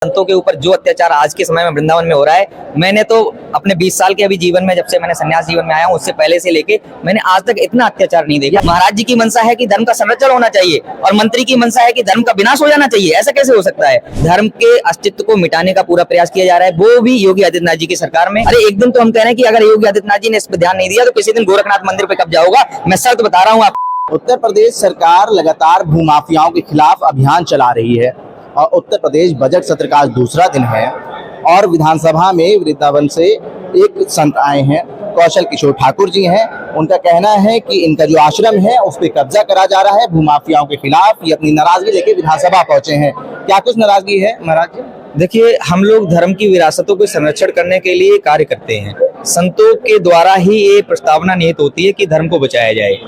संतों के ऊपर जो अत्याचार आज के समय में वृंदावन में हो रहा है, मैंने तो अपने 20 साल के अभी जीवन में, जब से मैंने सन्यास जीवन में आया हूँ, उससे पहले से लेके मैंने आज तक इतना अत्याचार नहीं देखा। महाराज जी की मंशा है कि धर्म का संरक्षण होना चाहिए और मंत्री की मंशा है कि धर्म का विनाश हो जाना चाहिए। ऐसा कैसे हो सकता है? धर्म के अस्तित्व को मिटाने का पूरा प्रयास किया जा रहा है, वो भी योगी आदित्यनाथ जी की सरकार में। अरे एक दिन तो हम कह रहे हैं कि अगर योगी आदित्यनाथ जी ने इस पर ध्यान नहीं दिया तो किसी दिन गोरखनाथ मंदिर पे कब्जा होगा। मैं शर्त बता रहा हूँ आप। उत्तर प्रदेश सरकार लगातार भूमाफियाओं के खिलाफ अभियान चला रही है और उत्तर प्रदेश बजट सत्र का आज दूसरा दिन है और विधानसभा में वृंदावन से एक संत आए हैं, कौशल किशोर ठाकुर जी हैं। उनका कहना है कि इनका जो आश्रम है उस पर कब्जा करा जा रहा है भूमाफियाओं के खिलाफ। ये अपनी नाराजगी लेके विधानसभा पहुंचे हैं। क्या कुछ नाराजगी है महाराज जी? देखिए, हम लोग धर्म की विरासतों को संरक्षण करने के लिए कार्य करते हैं। संतों के द्वारा ही ये प्रस्तावना निहित होती है कि धर्म को बचाया जाए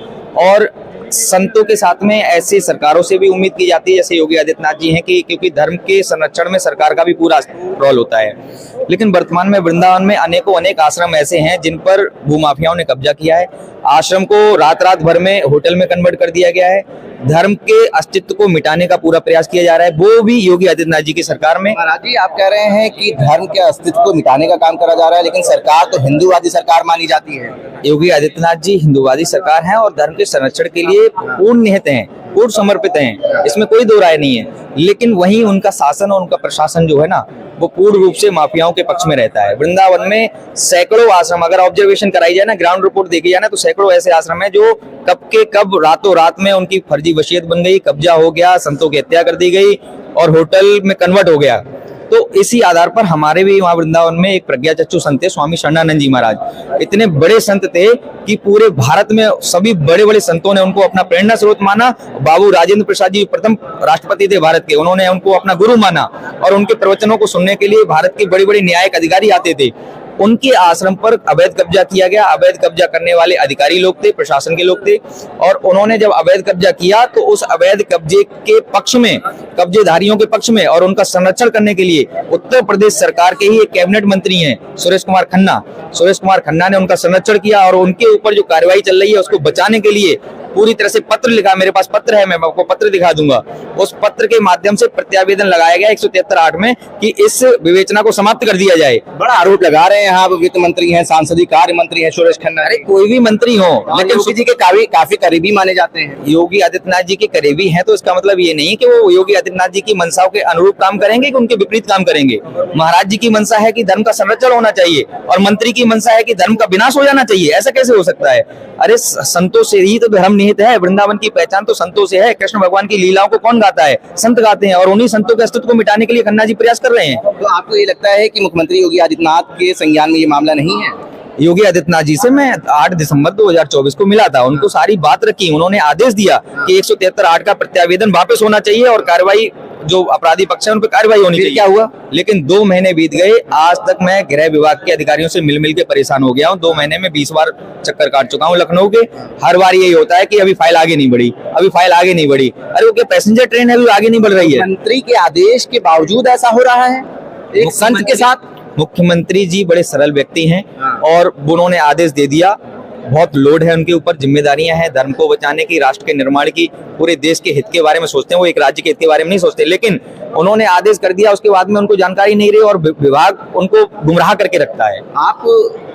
और संतों के साथ में ऐसी सरकारों से भी उम्मीद की जाती है जैसे योगी आदित्यनाथ जी हैं कि क्योंकि धर्म के संरक्षण में सरकार का भी पूरा रोल होता है। लेकिन वर्तमान में वृंदावन में अनेक आश्रम ऐसे हैं जिन पर भूमाफियाओं ने कब्जा किया है। आश्रम को रात भर में होटल में कन्वर्ट कर दिया गया है। धर्म के अस्तित्व को मिटाने का पूरा प्रयास किया जा रहा है, वो भी योगी आदित्यनाथ जी की सरकार में। महाराज जी, आप कह रहे हैं कि धर्म के अस्तित्व को मिटाने का काम करा जा रहा है, लेकिन सरकार तो हिंदूवादी सरकार मानी जाती है। योगी आदित्यनाथ जी हिंदूवादी सरकार है और धर्म के संरक्षण के लिए पूर्ण निहित हैं, पूर्ण समर्पित हैं, इसमें कोई दो राय नहीं है। लेकिन वहीं उनका शासन और उनका प्रशासन जो है ना, वो पूर्ण रूप से माफियाओं के पक्ष में रहता है। वृंदावन में सैकड़ों आश्रम, अगर ऑब्जर्वेशन कराई जाए ना, ग्राउंड रिपोर्ट देखी जाए ना, तो सैकड़ों ऐसे आश्रम है जो कब के कब रातों रात में उनकी फर्जी वसीयत बन गई, कब्जा हो गया, संतों की हत्या कर दी गई और होटल में कन्वर्ट हो गया। तो इसी आधार पर हमारे भी वहाँ वृंदावन में एक प्रज्ञा चक्षु संत थे, स्वामी शरणानंद जी महाराज। इतने बड़े संत थे कि पूरे भारत में सभी बड़े बड़े संतों ने उनको अपना प्रेरणा स्रोत माना। बाबू राजेंद्र प्रसाद जी प्रथम राष्ट्रपति थे भारत के, उन्होंने उनको अपना गुरु माना और उनके प्रवचनों को सुनने के लिए भारत के बड़े बड़े न्यायिक अधिकारी आते थे। उनके आश्रम पर अवैध कब्जा किया गया। अवैध कब्जा करने वाले अधिकारी लोग थे, प्रशासन के लोग थे और उन्होंने जब अवैध कब्जा किया तो उस अवैध कब्जे के पक्ष में, कब्जेधारियों के पक्ष में और उनका संरक्षण करने के लिए उत्तर प्रदेश सरकार के ही एक कैबिनेट मंत्री हैं सुरेश कुमार खन्ना ने उनका संरक्षण किया और उनके ऊपर जो कार्रवाई चल रही है उसको बचाने के लिए पूरी तरह से पत्र लिखा। मेरे पास पत्र है, मैं आपको पत्र दिखा दूंगा। उस पत्र के माध्यम से प्रत्यावेदन लगाया गया 173(8) में कि इस विवेचना को समाप्त कर दिया जाए। बड़ा आरोप लगा रहे हैं यहाँ वित्त मंत्री हैं, सांसदीय कार्य मंत्री हैं सुरेश खन्ना। अरे कोई भी मंत्री हो, लेकिन योगी जी के काफी करीबी माने जाते हैं। योगी आदित्यनाथ जी के करीबी हैं तो इसका मतलब ये नहीं कि वो योगी आदित्यनाथ जी की मंशाओं के अनुरूप काम करेंगे कि उनके विपरीत काम करेंगे। महाराज जी की मंशा है कि धर्म का संरक्षण होना चाहिए और मंत्री की मंशा है कि धर्म का विनाश हो जाना चाहिए। ऐसा कैसे हो सकता है? अरे संतों से ही तो धर्म निहित है। वृंदावन की पहचान तो संतों से है। कृष्ण भगवान की लीलाओं को कौन गाता है? संत गाते हैं और उन्हीं संतों के अस्तित्व को मिटाने के लिए खन्ना जी प्रयास कर रहे हैं। तो आपको ये लगता है कि मुख्यमंत्री योगी आदित्यनाथ के संज्ञान में ये मामला नहीं है? योगी आदित्यनाथ जी से मैं 8 दिसंबर 2024 को मिला था, उनको सारी बात रखी। उन्होंने आदेश दिया कि 173(8) का प्रत्यावेदन वापस होना चाहिए और कार्रवाई, जो अपराधी पक्ष है उन पर कार्रवाई होनी चाहिए। क्या हुआ? लेकिन 2 महीने बीत गए, आज तक मैं गृह विभाग के अधिकारियों से मिल के परेशान हो गया हूँ। 2 महीने में 20 बार चक्कर काट चुका हूँ लखनऊ के। हर बार यही होता है कि अभी फाइल आगे नहीं बढ़ी। अरे वो क्या पैसेंजर ट्रेन है, अभी आगे नहीं बढ़ रही है? मंत्री के आदेश के बावजूद ऐसा हो रहा है एक संत के साथ? मुख्यमंत्री जी बड़े सरल व्यक्ति हैं और उन्होंने आदेश दे दिया। बहुत लोड है उनके ऊपर, जिम्मेदारियां हैं धर्म को बचाने की, राष्ट्र के निर्माण की, पूरे देश के हित के बारे में सोचते हैं। वो एक राज्य के हित के बारे में नहीं सोचते। लेकिन उन्होंने आदेश कर दिया, उसके बाद में उनको जानकारी नहीं रही और विभाग उनको गुमराह करके रखता है। आप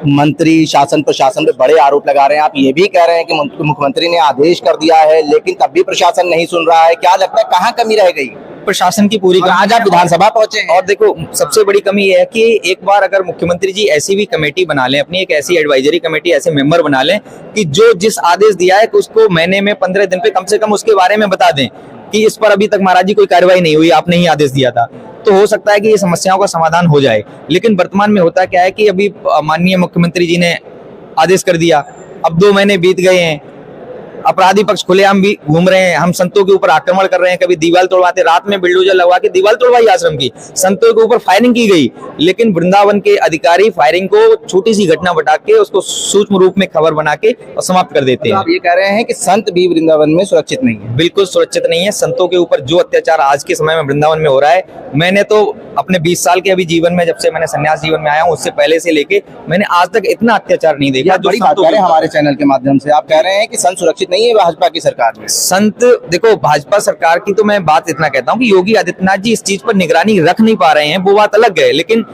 मंत्री शासन प्रशासन पे बड़े आरोप लगा रहे हैं। आप ये भी कह रहे हैं कि मुख्यमंत्री ने आदेश कर दिया है लेकिन तब भी प्रशासन नहीं सुन रहा है। क्या लगता है कहाँ कमी रह गई? प्रशासन की पूरी। आज आप विधानसभा पहुंचे और देखो, सबसे बड़ी कमी यह है कि एक बार अगर मुख्यमंत्री जी ऐसी भी कमेटी बना लें, अपनी एक ऐसी एडवाइजरी कमेटी, ऐसे मेंबर बना लें कि जो जिस आदेश दिया है उसको महीने में 15 दिन पे कम से कम उसके बारे में बता दें कि इस पर अभी तक महाराज जी कोई कार्रवाई नहीं हुई, आपने ही आदेश दिया था, तो हो सकता है कि ये समस्याओं का समाधान हो जाए। लेकिन वर्तमान में होता क्या है कि अभी माननीय मुख्यमंत्री जी ने आदेश कर दिया, अब 2 महीने बीत गए हैं, अपराधी पक्ष खुलेआम भी घूम रहे हैं, हम संतों के ऊपर आक्रमण कर रहे हैं, कभी दीवार तोड़वाते, रात में बिल्डोजर लगवा के दीवार तोड़वाई आश्रम की, संतों के ऊपर फायरिंग की गई। लेकिन वृंदावन के अधिकारी फायरिंग को छोटी सी घटना बता के उसको सूक्ष्म रूप में खबर बना के और समाप्त कर देते हैं। आप ये कह रहे हैं कि संत भी वृंदावन में सुरक्षित नहीं है? बिल्कुल सुरक्षित नहीं है। संतों के ऊपर जो अत्याचार आज के समय में वृंदावन में हो रहा है, मैंने तो अपने 20 साल के अभी जीवन में, जब से मैंने सन्यास जीवन में आया हूँ, उससे पहले से लेके मैंने आज तक इतना अत्याचार नहीं देखा। बड़ी बात कह रहे हैं हमारे चैनल के माध्यम से, आप कह रहे हैं कि संत सुरक्षित नहीं नहीं है भाजपा की सरकार में? संत देखो, भाजपा सरकार की तो मैं बात इतना कहता हूँ कि योगी आदित्यनाथ जी इस चीज पर निगरानी रख नहीं पा रहे हैं, वो बात अलग है। लेकिन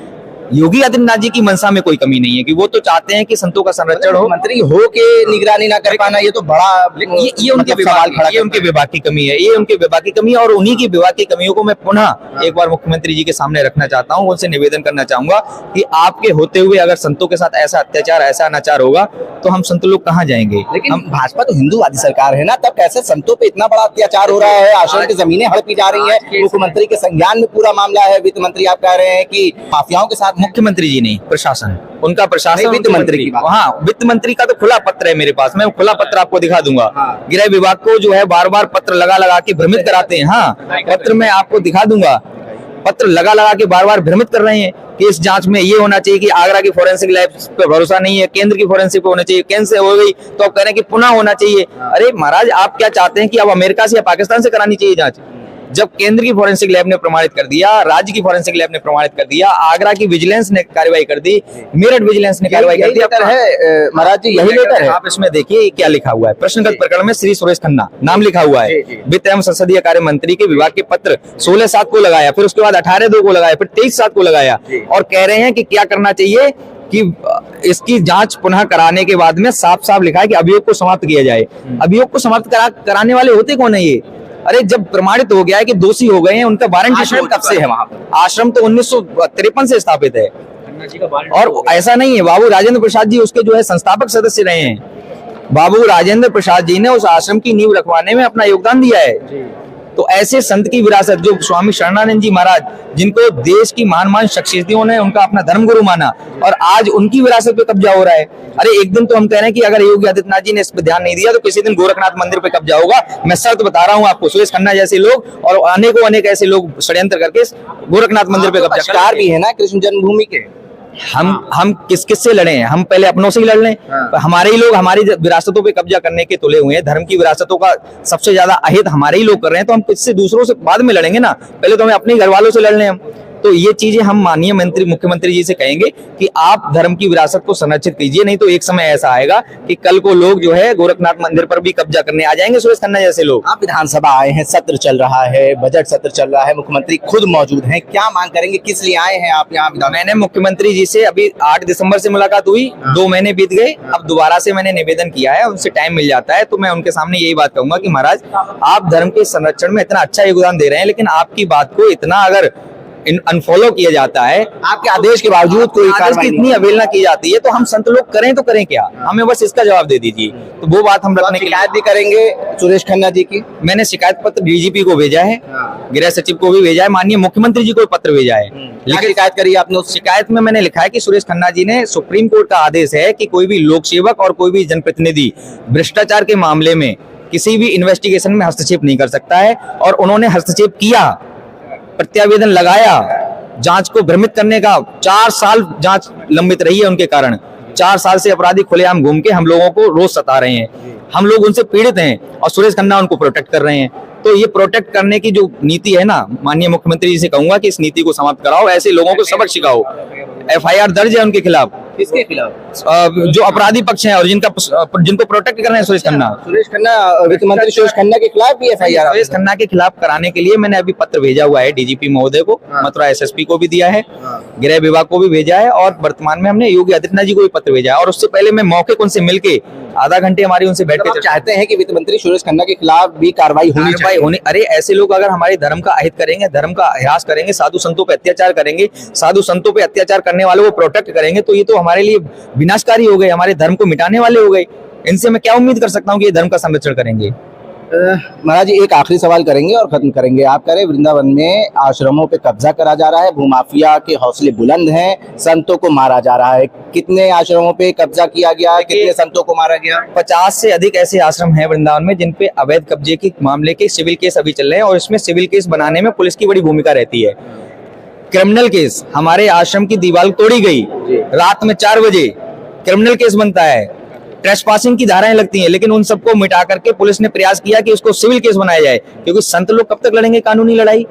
योगी आदित्यनाथ जी की मनसा में कोई कमी नहीं है कि वो तो चाहते हैं कि संतों का संरक्षण हो। मंत्री हो के निगरानी ना कर पाना, ये तो बड़ा ये उनके विभाग की कमी है, ये उनके विभाग की कमी है। और उन्हीं की विभाग की कमियों को मैं पुनः एक बार मुख्यमंत्री जी के सामने रखना चाहता हूँ। उनसे निवेदन करना चाहूंगा कि आपके होते हुए अगर संतों के साथ ऐसा अत्याचार, ऐसा अनाचार होगा तो हम संत लोग कहाँ जाएंगे? लेकिन भाजपा तो हिंदूवादी सरकार है ना, तब कैसे संतों पे इतना बड़ा अत्याचार हो रहा है? आश्रम की जमीनें हड़पी जा रही है, मुख्यमंत्री के संज्ञान में पूरा मामला है। वित्त मंत्री आप कह रहे हैं कि माफियाओं के साथ। मुख्यमंत्री जी नहीं, प्रशासन, उनका प्रशासन, वित्त मंत्री की बात। हाँ, वित्त मंत्री का तो खुला पत्र है मेरे पास, मैं खुला पत्र आपको दिखा दूंगा। गृह विभाग को जो है बार बार पत्र लगा लगा के भ्रमित कराते हैं। हाँ, पत्र मैं आपको दिखा दूंगा, पत्र लगा लगा के बार बार भ्रमित कर रहे हैं कि इस जांच में ये होना चाहिए कि आगरा की फोरेंसिक लैब पे भरोसा नहीं है, केंद्र की फोरेंसिक पे होना चाहिए, केंद्र से हो गई तो आप कह रहे हैं कि पुनः होना चाहिए। अरे महाराज, आप क्या चाहते हैं कि अब अमेरिका से या पाकिस्तान से करानी चाहिए जांच? जब केंद्र की फोरेंसिक लैब ने प्रमाणित कर दिया, राज्य की फोरेंसिक लैब ने प्रमाणित कर दिया, आगरा की विजिलेंस ने कार्रवाई कर दी, मेरठ विजिलेंस ने कार्रवाई कर दी। है महाराज जी, यही लेटर है। आप इसमें देखिए क्या लिखा हुआ है। प्रश्नगत प्रकरण में श्री सुरेश खन्ना नाम लिखा हुआ है। वित्त एवं संसदीय कार्य मंत्री के विभाग के पत्र 16/7 को लगाया, फिर उसके बाद 18/2 को लगाया, फिर 23/7 को लगाया और कह रहे हैं कि क्या करना चाहिए कि इसकी जांच पुनः कराने के बाद में साफ साफ लिखा है कि अभियोग को समाप्त किया जाए। अभियोग को समाप्त कराने वाले होते कौन है ये? अरे जब प्रमाणित हो गया है कि दोषी हो गए हैं, उनका वारंट आश्रम कब से है वहां पर? आश्रम तो 1953 से स्थापित है और ऐसा नहीं है। बाबू राजेंद्र प्रसाद जी उसके जो है संस्थापक सदस्य रहे हैं। बाबू राजेंद्र प्रसाद जी ने उस आश्रम की नींव रखवाने में अपना योगदान दिया है। तो ऐसे संत की विरासत, जो स्वामी शरणानंद जी महाराज, जिनको देश की महान शख्सियतों ने उनका अपना धर्मगुरु माना, और आज उनकी विरासत पे कब्जा हो रहा है। अरे एक दिन तो हम कह रहे हैं कि अगर योगी आदित्यनाथ जी ने इस पर ध्यान नहीं दिया तो किसी दिन गोरखनाथ मंदिर पे कब्जा होगा। मैं शर्त बता रहा हूँ आपको, सुरेश खन्ना जैसे लोग और अनेक ऐसे लोग षड्यंत्र करके गोरखनाथ मंदिर पे कब्जा भी है ना कृष्ण जन्मभूमि के। हम किस से लड़े हैं? हम पहले अपनों से ही लड़ लें। हमारे ही लोग हमारी विरासतों पे कब्जा करने के तुले हुए हैं। धर्म की विरासतों का सबसे ज्यादा अहित हमारे ही लोग कर रहे हैं, तो हम किससे? दूसरों से बाद में लड़ेंगे ना, पहले तो हमें अपने घर वालों से लड़ लें हम। तो ये चीजें हम माननीय मुख्यमंत्री जी से कहेंगे कि आप धर्म की विरासत को संरक्षित कीजिए, नहीं तो एक समय ऐसा आएगा कि कल को लोग जो है गोरखनाथ मंदिर पर भी कब्जा करने आ जाएंगे, सुरेश खन्ना जैसे लोग। आप विधानसभा आए हैं, सत्र चल रहा है, बजट सत्र चल रहा है, मुख्यमंत्री खुद मौजूद हैं, क्या मांग करेंगे? किस लिए आए हैं आप यहाँ? मैंने मुख्यमंत्री जी से अभी 8 दिसंबर से मुलाकात हुई, 2 महीने बीत गए, अब दोबारा से मैंने निवेदन किया है, उनसे टाइम मिल जाता है तो मैं उनके सामने यही बात कहूंगा कि महाराज, आप धर्म के संरक्षण में इतना अच्छा योगदान दे रहे हैं, लेकिन आपकी बात को इतना अगर अनफॉलो किया जाता है, आपके आदेश के बावजूद कोई कार्रवाई, इतनी अवहेलना की जाती है, तो हम संत लोग करें तो करें क्या? हमें बस इसका जवाब दे दीजिए। तो वो बात हम रखने की शिकायत भी करेंगे सुरेश खन्ना जी की। मैंने शिकायत पत्र डीजीपी को भेजा है, गृह सचिव को भी भेजा है, माननीय मुख्यमंत्री जी को पत्र भेजा है। लेकिन शिकायत करी आपने? उस शिकायत में मैंने लिखा है कि सुरेश खन्ना जी ने, सुप्रीम कोर्ट का आदेश है कि कोई भी लोक सेवक और कोई भी जनप्रतिनिधि भ्रष्टाचार के मामले में किसी भी इन्वेस्टिगेशन में हस्तक्षेप नहीं कर सकता है, और उन्होंने हस्तक्षेप किया, प्रत्यावेदन लगाया, जांच को भ्रमित करने का 4 साल जांच लंबित रही है उनके कारण। 4 साल से अपराधी खुलेआम घूम के हम लोगों को रोज सता रहे हैं, हम लोग उनसे पीड़ित हैं और सुरेश खन्ना उनको प्रोटेक्ट कर रहे हैं। तो ये प्रोटेक्ट करने की जो नीति है ना, माननीय मुख्यमंत्री जी से कहूंगा कि इस नीति को समाप्त कराओ, ऐसे लोगों को सबक सिखाओ। FIR दर्ज है उनके खिलाफ। किसके खिलाफ? जो अपराधी पक्ष हैं और जिनको प्रोटेक्ट कर रहे हैं सुरेश खन्ना, वित्त मंत्री सुरेश खन्ना के खिलाफ भी FIR? सुरेश खन्ना के खिलाफ कराने के लिए मैंने अभी पत्र भेजा हुआ है डीजीपी महोदय को, मथुरा SSP को भी दिया है, गृह विभाग को भी भेजा है, और वर्तमान में हमने योगी आदित्यनाथ जी को भी पत्र भेजा है। और उससे पहले मैं मौके उनसे मिलके आधा घंटे हमारी उनसे बैठ के चाहते हैं कि वित्त मंत्री सुरेश खन्ना के खिलाफ भी कार्रवाई होनी। अरे ऐसे लोग अगर हमारे धर्म का अहित करेंगे, धर्म का ह्रास करेंगे, साधु संतों पे अत्याचार करेंगे, साधु संतों पे अत्याचार करने वालों को प्रोटेक्ट करेंगे, तो ये तो हमारे लिए विनाशकारी हो गए, हमारे धर्म को मिटाने वाले हो गए। इनसे मैं क्या उम्मीद कर सकता हूँ कि ये धर्म का संरक्षण करेंगे? महाराज जी, एक आखिरी सवाल करेंगे और खत्म करेंगे। आप कह रहे वृंदावन में आश्रमों पे कब्जा करा जा रहा है, भूमाफिया के हौसले बुलंद हैं, संतों को मारा जा रहा है। कितने आश्रमों पे कब्जा किया गया है, कितने संतों को मारा गया? 50 से अधिक ऐसे आश्रम हैं वृंदावन में जिनपे अवैध कब्जे के मामले के सिविल केस अभी चल रहे हैं, और इसमें सिविल केस बनाने में पुलिस की बड़ी भूमिका रहती है। क्रिमिनल केस, हमारे आश्रम की दीवार तोड़ी गई रात में 4 बजे, क्रिमिनल केस बनता है, ट्रेसपासिंग की धाराएं लगती हैं, लेकिन उन सबको मिटा करके पुलिस ने प्रयास किया कि उसको सिविल केस बनाया जाए, क्योंकि संत लोग कब तक लड़ेंगे कानूनी लड़ाई?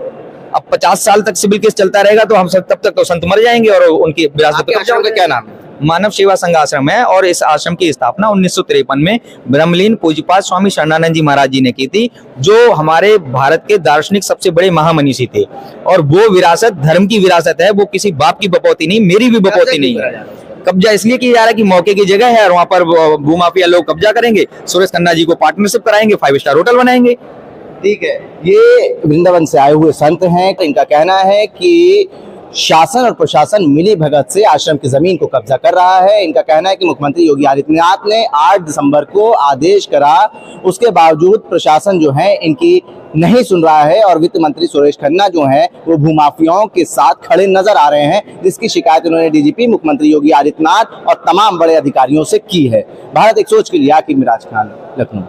अब 50 साल तक सिविल केस चलता रहेगा तो हम सब तब तक तो संत मर जाएंगे और उनकी विरासत। आपके आश्रम का क्या नाम है? मानव सेवा संघ आश्रम है और इस आश्रम की स्थापना 1953 में ब्रह्मलीन पूज्यपाद स्वामी शरणानंद जी महाराज जी ने की थी, जो हमारे भारत के दार्शनिक सबसे बड़े महामनीषी थे। और वो विरासत धर्म की विरासत है, वो किसी बाप की बपौती नहीं, मेरी भी बपौती नहीं है। कब्जा इसलिए किया जा रहा है कि मौके की जगह है और वहां पर भूमाफिया लोग कब्जा करेंगे, सुरेश खन्ना जी को पार्टनरशिप कराएंगे, 5 स्टार होटल बनाएंगे। ठीक है, ये वृंदावन से आए हुए संत हैं, इनका कहना है कि शासन और प्रशासन मिली भगत से आश्रम की जमीन को कब्जा कर रहा है। इनका कहना है कि मुख्यमंत्री योगी आदित्यनाथ ने 8 दिसंबर को आदेश करा, उसके बावजूद प्रशासन जो है इनकी नहीं सुन रहा है और वित्त मंत्री सुरेश खन्ना जो हैं वो भूमाफियाओं के साथ खड़े नजर आ रहे हैं, जिसकी शिकायत उन्होंने डीजीपी मुख्यमंत्री योगी आदित्यनाथ और तमाम बड़े अधिकारियों से की है। भारत एक सोच के लिए मिराज खान, लखनऊ।